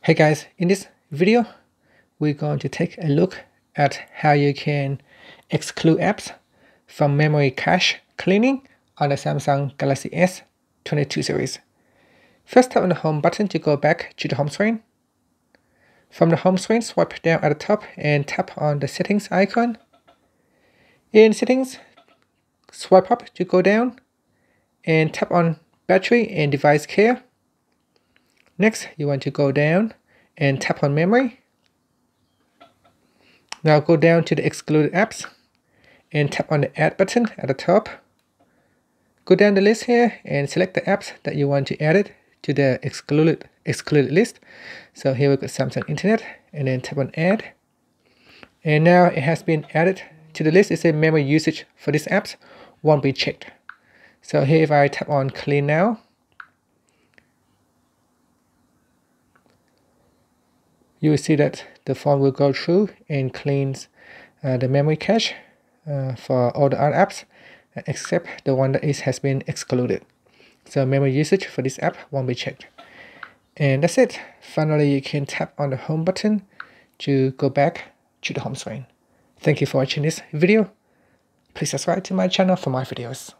Hey guys, in this video, we're going to take a look at how you can exclude apps from memory cache cleaning on the Samsung Galaxy S22 series. First, tap on the home button to go back to the home screen. From the home screen, swipe down at the top and tap on the settings icon. In settings, swipe up to go down and tap on battery and device care. Next, you want to go down and tap on memory. Now go down to the excluded apps and tap on the add button at the top. Go down the list here and select the apps that you want to add it to the excluded list. So here we got Samsung Internet, and then tap on add. And now it has been added to the list. It says memory usage for these apps won't be checked. So here if I tap on clean now, you will see that the phone will go through and cleans the memory cache for all the other apps except the one that has been excluded. So memory usage for this app won't be checked. And that's it. Finally, you can tap on the home button to go back to the home screen. Thank you for watching this video. Please subscribe to my channel for more videos.